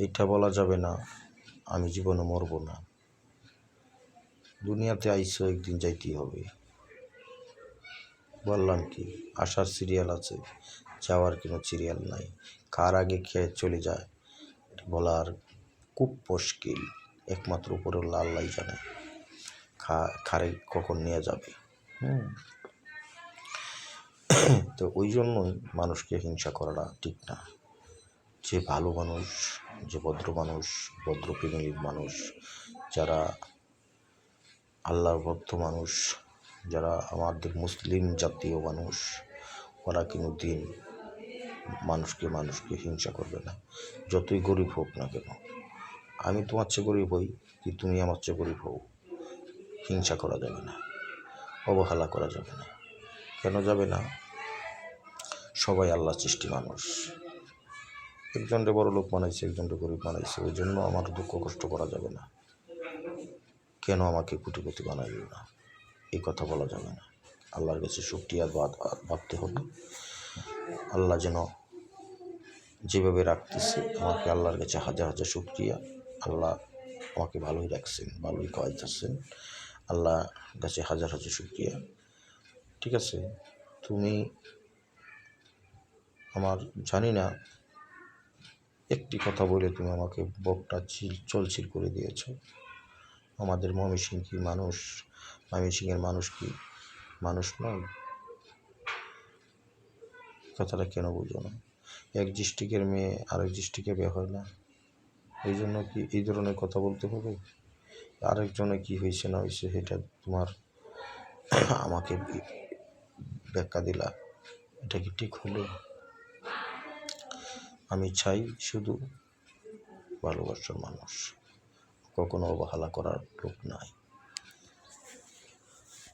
এইটা বলা যাবে না আমি জীবনে মরব না। দুনিয়াতে আইসো, একদিন যাইতেই হবে। বললাম কি, আসার সিরিয়াল আছে, যাওয়ার কোনো সিরিয়াল নাই। কার আগে খেয়ে চলে যায় বলার খুব মুশকিল, একমাত্র উপরের আল্লাহ জানে কারে কখন নিয়ে যাবে। তো ওই জন্যই মানুষকে হিংসা করাটা ঠিক না। যে ভালো মানুষ, যে ভদ্র মানুষ, ভদ্র ফ্যামিলির মানুষ, যারা আল্লাহর ভক্ত মানুষ, যারা আমাদের মুসলিম জাতীয় মানুষ, ওরা কোনো দিন মানুষকে হিংসা করবে না, যতই গরিব হোক না কেন। আমি তোমার চেয়ে গরিব হই কি তুমি আমার চেয়ে গরিব হও, হিংসা করা যাবে না, অবহেলা করা যাবে না। কেন যাবে না? সবাই আল্লাহ সৃষ্টি মানুষ। একজনকে বড় লোক বানাইছে, একজনকে গরিব বানাইছে, ওই জন্য আমার দুঃখ কষ্ট করা যাবে না। কেন আমাকে কোটিপতি বানাইল না, এই কথা বলা যাবে না। আল্লাহর কাছে শুকরিয়া ভাবতে হবে। আল্লাহ যেন যেভাবে রাখতেছে আমাকে, আল্লাহর কাছে হাজার হাজার শুকরিয়া। আল্লাহ আমাকে ভালোই রাখছেন, ভালোই খাওয়াইতেছেন। আল্লাহ কাছে হাজার হাজার শুকরিয়া। ঠিক আছে, তুমি আমার জানি না একটি কথা বলে তুমি আমাকে বকটা চলছিল করে দিয়েছ। আমাদের ময়মনসিংহ কি মানুষ, ময়মনসিংহের মানুষ কি মানুষ নয়? কথাটা কেন বুঝো না? এক ডিস্ট্রিক্টের মেয়ে আরেক ডিস্ট্রিক্টে বিয়ে হয় না, এই জন্য কি এই ধরনের কথা বলতে হবে? আরেকজনে কি হয়েছে না হয়েছে সেটা তোমার আমাকে ব্যাখ্যা দিলা, এটা কি ঠিক হলো? আমি চাই শুধু ভালোবাসার মানুষ, কখনো অবহেলা করার লোক নাই।